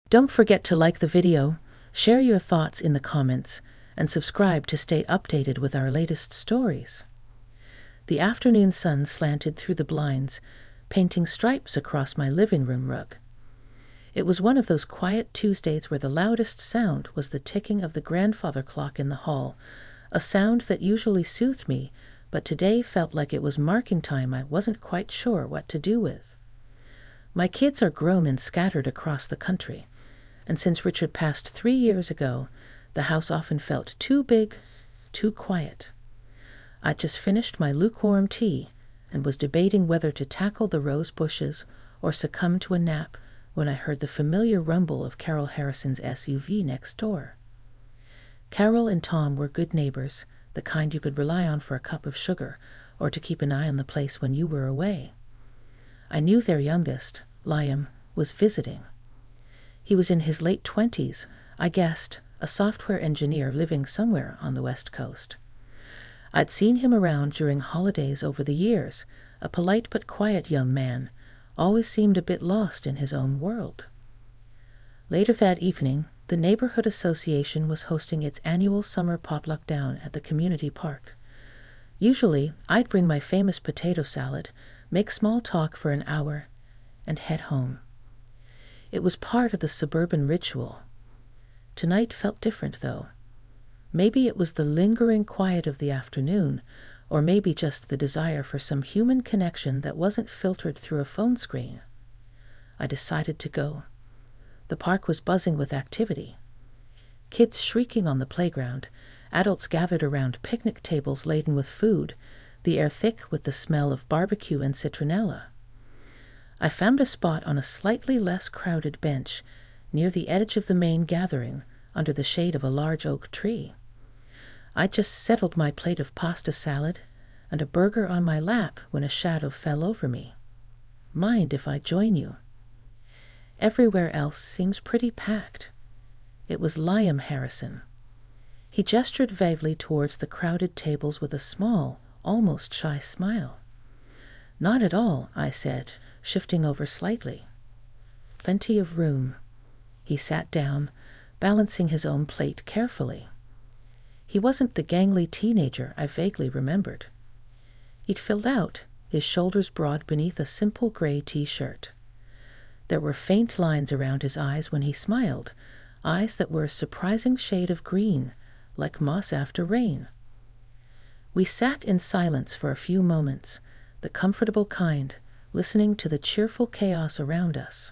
Don't forget to like the video, share your thoughts in the comments, and subscribe to stay updated with our latest stories. The afternoon sun slanted through the blinds, painting stripes across my living room rug. It was one of those quiet Tuesdays where the loudest sound was the ticking of the grandfather clock in the hall, a sound that usually soothed me, but today felt like it was marking time I wasn't quite sure what to do with. My kids are grown and scattered across the country, and since Richard passed 3 years ago, the house often felt too big, too quiet. I'd just finished my lukewarm tea and was debating whether to tackle the rose bushes or succumb to a nap when I heard the familiar rumble of Carol Harrison's SUV next door. Carol and Tom were good neighbors, the kind you could rely on for a cup of sugar or to keep an eye on the place when you were away. I knew their youngest, Liam, was visiting. He was in his late 20s, I guessed, a software engineer living somewhere on the West Coast. I'd seen him around during holidays over the years, a polite but quiet young man, always seemed a bit lost in his own world. Later that evening, the neighborhood association was hosting its annual summer potluck down at the community park. Usually, I'd bring my famous potato salad, make small talk for an hour, and head home. It was part of the suburban ritual. Tonight felt different, though. Maybe it was the lingering quiet of the afternoon, or maybe just the desire for some human connection that wasn't filtered through a phone screen. I decided to go. The park was buzzing with activity. Kids shrieking on the playground, adults gathered around picnic tables laden with food, the air thick with the smell of barbecue and citronella. I found a spot on a slightly less crowded bench, near the edge of the main gathering, under the shade of a large oak tree. I just settled my plate of pasta salad and a burger on my lap when a shadow fell over me. Mind if I join you? Everywhere else seems pretty packed. It was Liam Harrison. He gestured vaguely towards the crowded tables with a small, almost shy smile. Not at all, I said, shifting over slightly. Plenty of room. He sat down, balancing his own plate carefully. He wasn't the gangly teenager I vaguely remembered. He'd filled out, his shoulders broad beneath a simple gray t-shirt. There were faint lines around his eyes when he smiled, eyes that were a surprising shade of green, like moss after rain. We sat in silence for a few moments, the comfortable kind, listening to the cheerful chaos around us.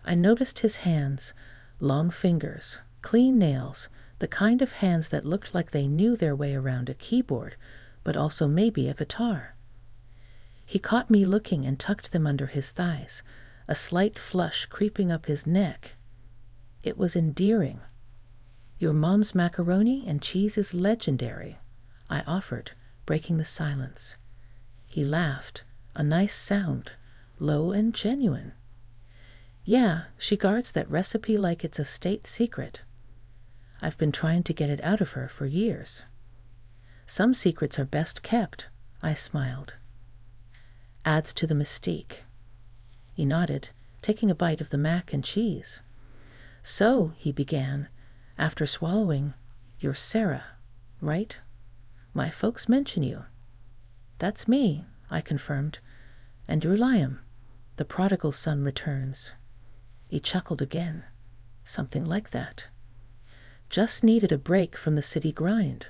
I noticed his hands, long fingers, clean nails, the kind of hands that looked like they knew their way around a keyboard, but also maybe a guitar. He caught me looking and tucked them under his thighs, a slight flush creeping up his neck. It was endearing. "Your mom's macaroni and cheese is legendary," I offered, breaking the silence. He laughed, a nice sound, low and genuine. "Yeah, she guards that recipe like it's a state secret. I've been trying to get it out of her for years." "Some secrets are best kept," I smiled. "Adds to the mystique." He nodded, taking a bite of the mac and cheese. "So," he began, after swallowing, "you're Sarah, right? My folks mention you." "That's me," I confirmed. "And you're Liam, the prodigal son returns." He chuckled again. "Something like that. Just needed a break from the city grind.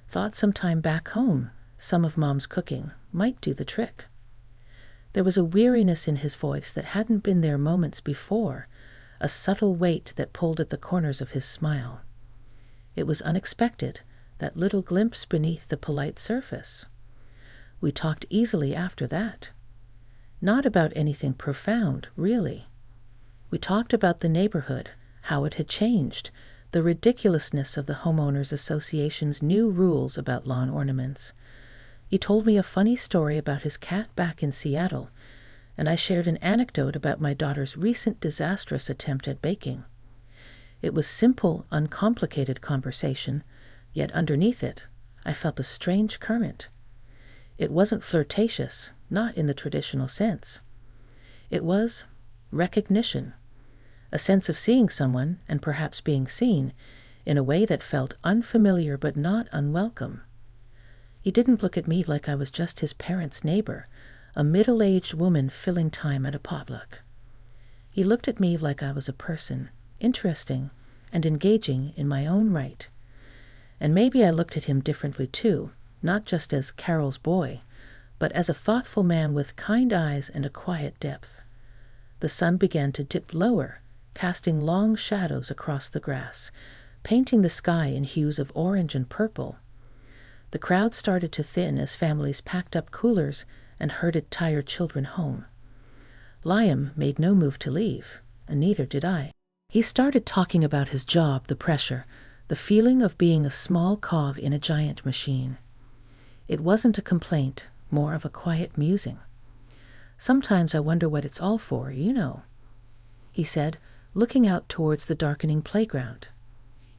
Thought sometime back home, some of Mom's cooking might do the trick." There was a weariness in his voice that hadn't been there moments before, a subtle weight that pulled at the corners of his smile. It was unexpected, that little glimpse beneath the polite surface. We talked easily after that. Not about anything profound, really. We talked about the neighborhood, how it had changed, the ridiculousness of the homeowners association's new rules about lawn ornaments. He told me a funny story about his cat back in Seattle, and I shared an anecdote about my daughter's recent disastrous attempt at baking. It was simple, uncomplicated conversation, yet underneath it, I felt a strange current. It wasn't flirtatious, not in the traditional sense. It was recognition, a sense of seeing someone, and perhaps being seen, in a way that felt unfamiliar but not unwelcome. He didn't look at me like I was just his parents' neighbor, a middle-aged woman filling time at a potluck. He looked at me like I was a person, interesting and engaging in my own right. And maybe I looked at him differently too, not just as Carol's boy, but as a thoughtful man with kind eyes and a quiet depth. The sun began to dip lower, casting long shadows across the grass, painting the sky in hues of orange and purple. The crowd started to thin as families packed up coolers and herded tired children home. Liam made no move to leave, and neither did I. He started talking about his job, the pressure, the feeling of being a small cog in a giant machine. It wasn't a complaint, more of a quiet musing. "Sometimes I wonder what it's all for, you know," he said, looking out towards the darkening playground.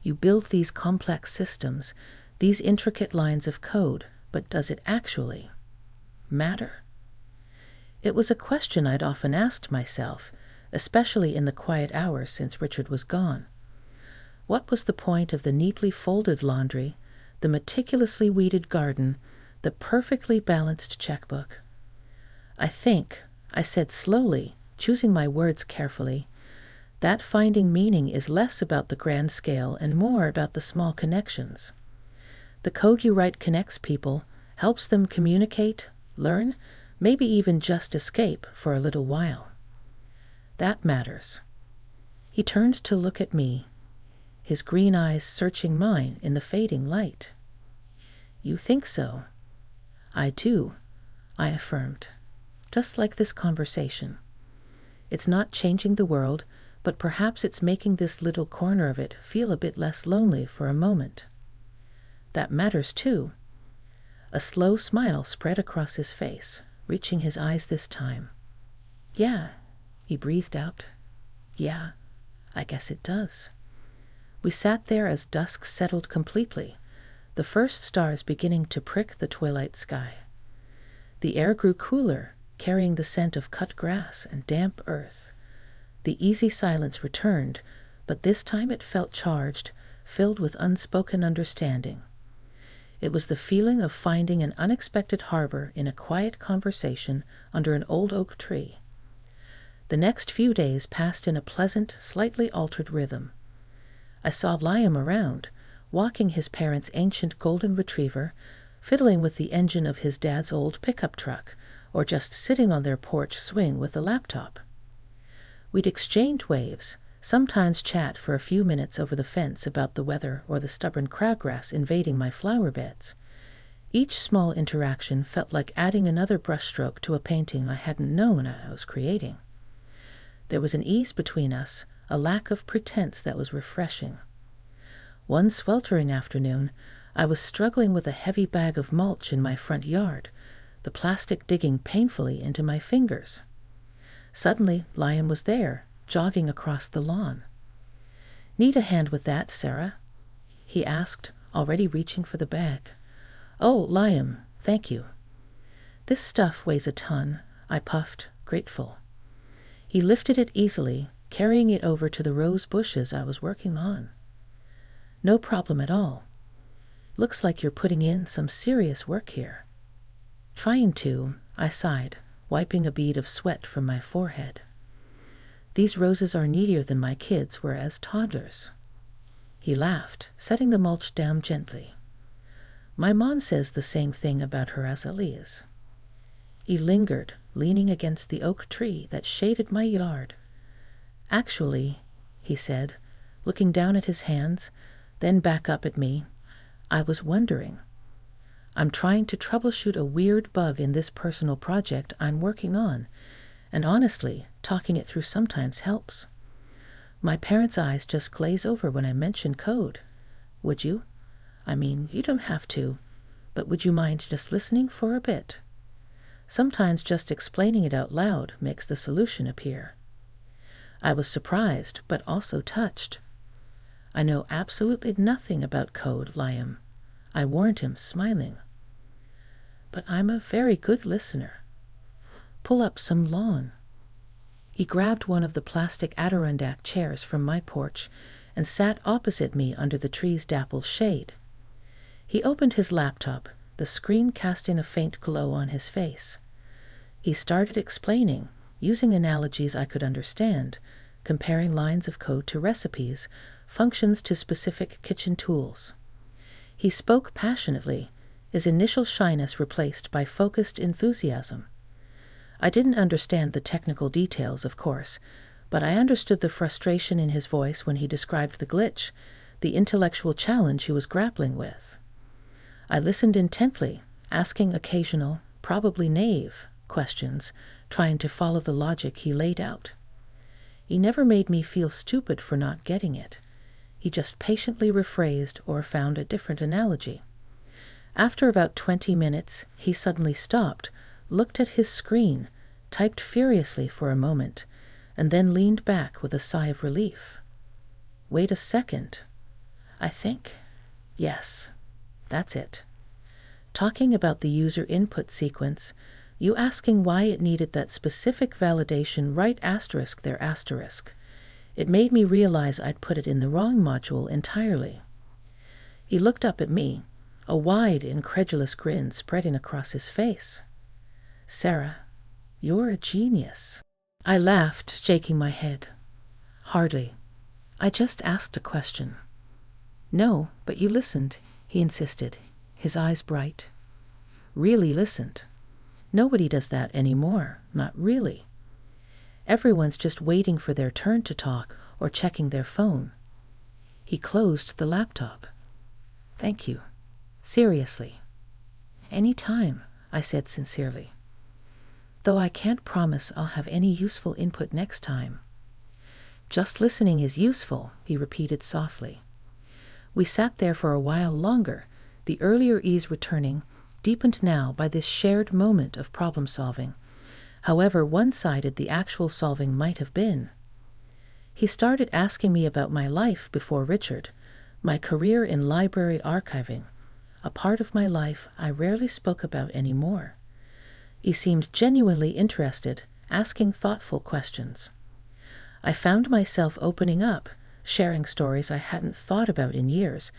"You build these complex systems, these intricate lines of code, but does it actually matter?" It was a question I'd often asked myself, especially in the quiet hours since Richard was gone. What was the point of the neatly folded laundry, the meticulously weeded garden, the perfectly balanced checkbook? "I think," I said slowly, choosing my words carefully, "that finding meaning is less about the grand scale and more about the small connections. The code you write connects people, helps them communicate, learn, maybe even just escape for a little while. That matters." He turned to look at me, his green eyes searching mine in the fading light. "You think so?" "I do," I affirmed. "Just like this conversation. It's not changing the world, but perhaps it's making this little corner of it feel a bit less lonely for a moment." "That matters too." A slow smile spread across his face, reaching his eyes this time. "Yeah," he breathed out. "Yeah, I guess it does." We sat there as dusk settled completely, the first stars beginning to prick the twilight sky. The air grew cooler, carrying the scent of cut grass and damp earth. The easy silence returned, but this time it felt charged, filled with unspoken understanding. It was the feeling of finding an unexpected harbor in a quiet conversation under an old oak tree. The next few days passed in a pleasant, slightly altered rhythm. I saw Liam around, walking his parents' ancient golden retriever, fiddling with the engine of his dad's old pickup truck, or just sitting on their porch swing with a laptop. We'd exchange waves, sometimes chat for a few minutes over the fence about the weather or the stubborn crabgrass invading my flower beds. Each small interaction felt like adding another brushstroke to a painting I hadn't known I was creating. There was an ease between us, a lack of pretense that was refreshing. One sweltering afternoon, I was struggling with a heavy bag of mulch in my front yard, the plastic digging painfully into my fingers. Suddenly, Liam was there, jogging across the lawn. "Need a hand with that, Sarah?" he asked, already reaching for the bag. "Oh, Liam, thank you." "This stuff weighs a ton," I puffed, grateful. He lifted it easily, carrying it over to the rose bushes I was working on. "No problem at all. Looks like you're putting in some serious work here." "Trying to," I sighed, wiping a bead of sweat from my forehead. "These roses are needier than my kids were as toddlers." He laughed, setting the mulch down gently. "My mom says the same thing about her azaleas." He lingered, leaning against the oak tree that shaded my yard. "Actually," he said, looking down at his hands, then back up at me, "I was wondering. I'm trying to troubleshoot a weird bug in this personal project I'm working on, and honestly, talking it through sometimes helps. My parents' eyes just glaze over when I mention code. Would you? I mean, you don't have to, but would you mind just listening for a bit? Sometimes just explaining it out loud makes the solution appear." I was surprised, but also touched. "I know absolutely nothing about code, Liam," I warned him, smiling. "But I'm a very good listener. Pull up some lawn." He grabbed one of the plastic Adirondack chairs from my porch and sat opposite me under the tree's dapple shade. He opened his laptop, the screen casting a faint glow on his face. He started explaining, using analogies I could understand, comparing lines of code to recipes, functions to specific kitchen tools. He spoke passionately, his initial shyness replaced by focused enthusiasm. I didn't understand the technical details, of course, but I understood the frustration in his voice when he described the glitch, the intellectual challenge he was grappling with. I listened intently, asking occasional, probably naive, questions, trying to follow the logic he laid out. He never made me feel stupid for not getting it. He just patiently rephrased or found a different analogy. After about 20 minutes, he suddenly stopped, looked at his screen, typed furiously for a moment, and then leaned back with a sigh of relief. Wait a second. I think, yes, that's it. Talking about the user input sequence, you asking why it needed that specific validation right asterisk there asterisk. It made me realize I'd put it in the wrong module entirely. He looked up at me, a wide, incredulous grin spreading across his face. Sarah, you're a genius. I laughed, shaking my head. Hardly. I just asked a question. No, but you listened, he insisted, his eyes bright. Really listened. Nobody does that anymore, not really. Everyone's just waiting for their turn to talk or checking their phone. He closed the laptop. Thank you. Seriously. Any time, I said sincerely. Though I can't promise I'll have any useful input next time. Just listening is useful, he repeated softly. We sat there for a while longer, the earlier ease returning, deepened now by this shared moment of problem-solving, however one-sided the actual solving might have been. He started asking me about my life before Richard, my career in library archiving, a part of my life I rarely spoke about anymore. He seemed genuinely interested, asking thoughtful questions. I found myself opening up, sharing stories I hadn't thought about in years,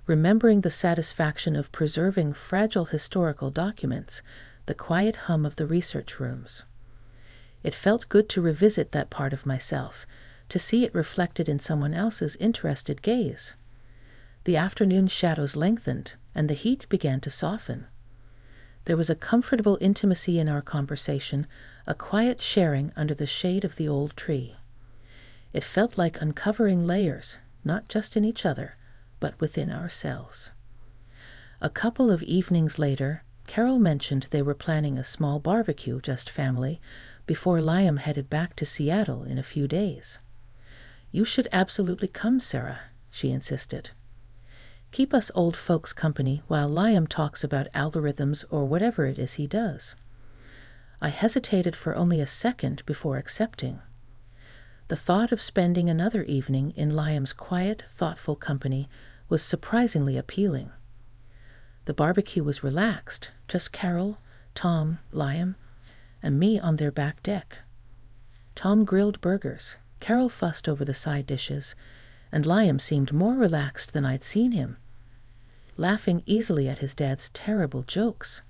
remembering the satisfaction of preserving fragile historical documents, the quiet hum of the research rooms. It felt good to revisit that part of myself, to see it reflected in someone else's interested gaze. The afternoon shadows lengthened, and the heat began to soften. There was a comfortable intimacy in our conversation, a quiet sharing under the shade of the old tree. It felt like uncovering layers, not just in each other, but within ourselves. A couple of evenings later, Carol mentioned they were planning a small barbecue, just family, before Liam headed back to Seattle in a few days. You should absolutely come, Sarah, she insisted. Keep us old folks company while Liam talks about algorithms or whatever it is he does. I hesitated for only a second before accepting. The thought of spending another evening in Liam's quiet, thoughtful company was surprisingly appealing. The barbecue was relaxed, just Carol, Tom, Liam, and me on their back deck. Tom grilled burgers, Carol fussed over the side dishes, and Liam seemed more relaxed than I'd seen him, laughing easily at his dad's terrible jokes.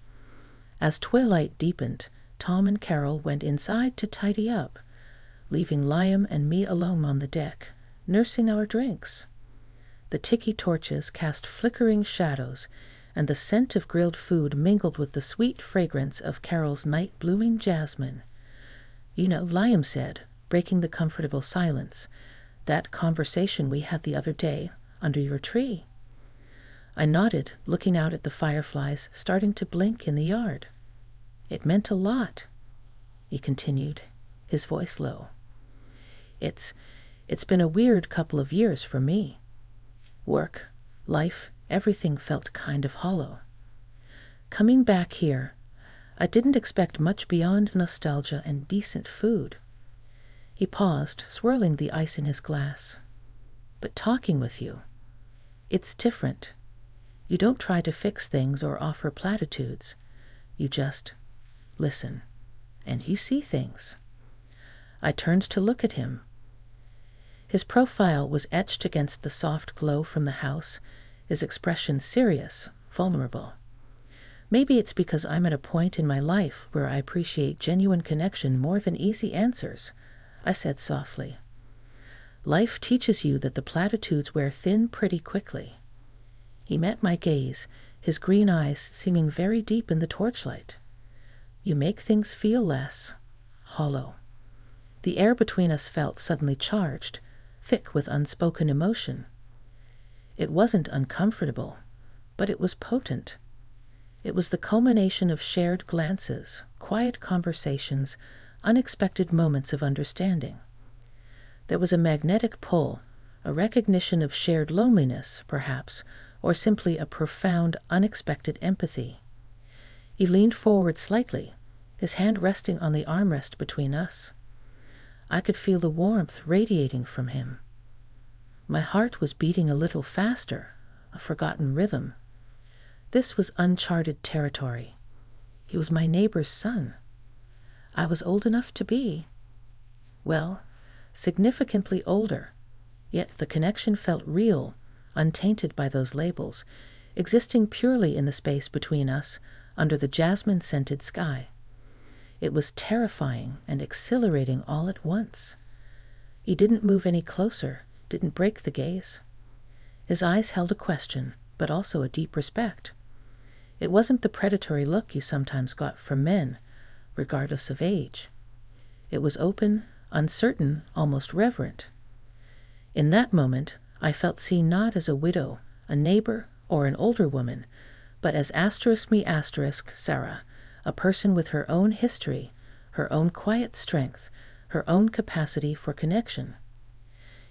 As twilight deepened, Tom and Carol went inside to tidy up, leaving Liam and me alone on the deck, nursing our drinks. The tiki torches cast flickering shadows, and the scent of grilled food mingled with the sweet fragrance of Carol's night-blooming jasmine. You know, Liam said, breaking the comfortable silence, that conversation we had the other day under your tree. I nodded, looking out at the fireflies starting to blink in the yard. It meant a lot, he continued, his voice low. It's been a weird couple of years for me. Work, life, everything felt kind of hollow. Coming back here, I didn't expect much beyond nostalgia and decent food. He paused, swirling the ice in his glass. But talking with you, it's different. You don't try to fix things or offer platitudes. You just listen, and you see things. I turned to look at him. His profile was etched against the soft glow from the house, his expression serious, vulnerable. Maybe it's because I'm at a point in my life where I appreciate genuine connection more than easy answers, I said softly. Life teaches you that the platitudes wear thin pretty quickly. He met my gaze, his green eyes seeming very deep in the torchlight. You make things feel less hollow. The air between us felt suddenly charged, thick with unspoken emotion. It wasn't uncomfortable, but it was potent. It was the culmination of shared glances, quiet conversations, unexpected moments of understanding. There was a magnetic pull, a recognition of shared loneliness, perhaps, or simply a profound, unexpected empathy. He leaned forward slightly, his hand resting on the armrest between us. I could feel the warmth radiating from him. My heart was beating a little faster, a forgotten rhythm. This was uncharted territory. He was my neighbor's son. I was old enough to be, well, significantly older, yet the connection felt real, untainted by those labels, existing purely in the space between us under the jasmine-scented sky. It was terrifying and exhilarating all at once. He didn't move any closer, didn't break the gaze. His eyes held a question, but also a deep respect. It wasn't the predatory look you sometimes got from men, regardless of age. It was open, uncertain, almost reverent. In that moment, I felt seen not as a widow, a neighbor, or an older woman, but as Sarah, a person with her own history, her own quiet strength, her own capacity for connection.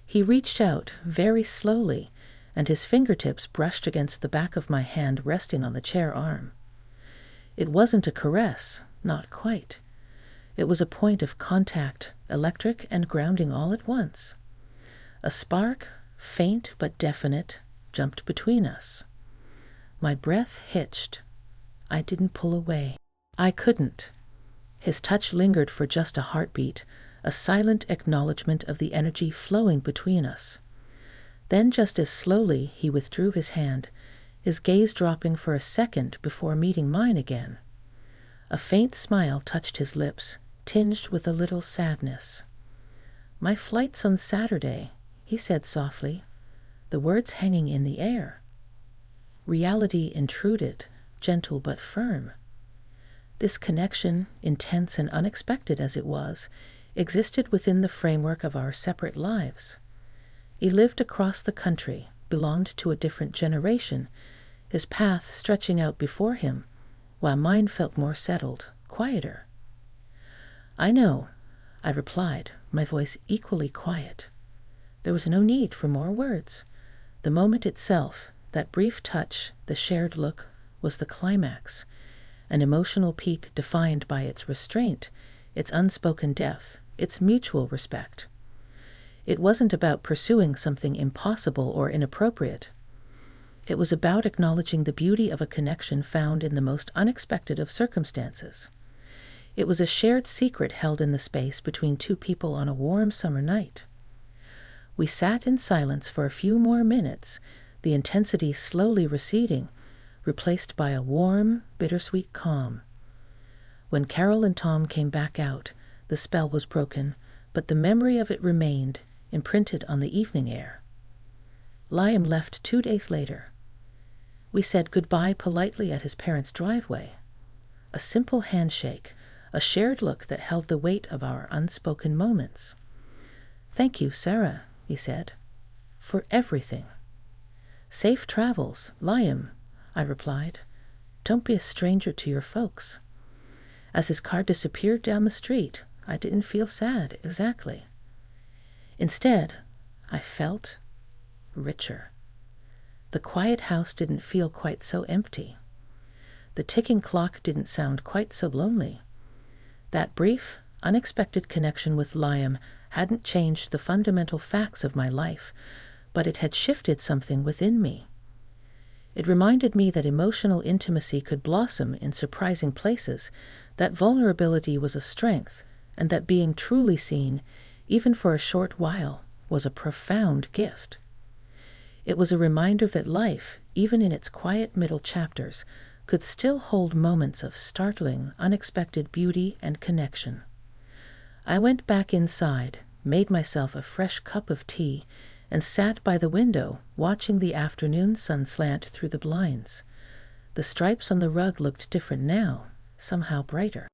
He reached out very slowly, and his fingertips brushed against the back of my hand resting on the chair arm. It wasn't a caress, not quite. It was a point of contact, electric and grounding all at once. A spark, faint but definite, jumped between us. My breath hitched. I didn't pull away. I couldn't. His touch lingered for just a heartbeat, a silent acknowledgement of the energy flowing between us. Then just as slowly he withdrew his hand, his gaze dropping for a second before meeting mine again. A faint smile touched his lips, tinged with a little sadness. "My flight's on Saturday," he said softly, the words hanging in the air. Reality intruded, gentle but firm. This connection, intense and unexpected as it was, existed within the framework of our separate lives. He lived across the country, belonged to a different generation, his path stretching out before him, while mine felt more settled, quieter. "I know," I replied, my voice equally quiet. There was no need for more words. The moment itself, that brief touch, the shared look, was the climax, an emotional peak defined by its restraint, its unspoken depth, its mutual respect. It wasn't about pursuing something impossible or inappropriate. It was about acknowledging the beauty of a connection found in the most unexpected of circumstances. It was a shared secret held in the space between two people on a warm summer night. We sat in silence for a few more minutes, the intensity slowly receding, replaced by a warm, bittersweet calm. When Carol and Tom came back out, the spell was broken, but the memory of it remained, imprinted on the evening air. Liam left 2 days later. We said goodbye politely at his parents' driveway. A simple handshake, a shared look that held the weight of our unspoken moments. "Thank you, Sarah," he said, "for everything." "Safe travels, Liam," I replied. "Don't be a stranger to your folks." As his car disappeared down the street, I didn't feel sad, exactly. Instead, I felt richer. The quiet house didn't feel quite so empty. The ticking clock didn't sound quite so lonely. That brief, unexpected connection with Liam hadn't changed the fundamental facts of my life, but it had shifted something within me. It reminded me that emotional intimacy could blossom in surprising places, that vulnerability was a strength, and that being truly seen, even for a short while, was a profound gift. It was a reminder that life, even in its quiet middle chapters, could still hold moments of startling, unexpected beauty and connection. I went back inside, made myself a fresh cup of tea, and sat by the window watching the afternoon sun slant through the blinds. The stripes on the rug looked different now, somehow brighter.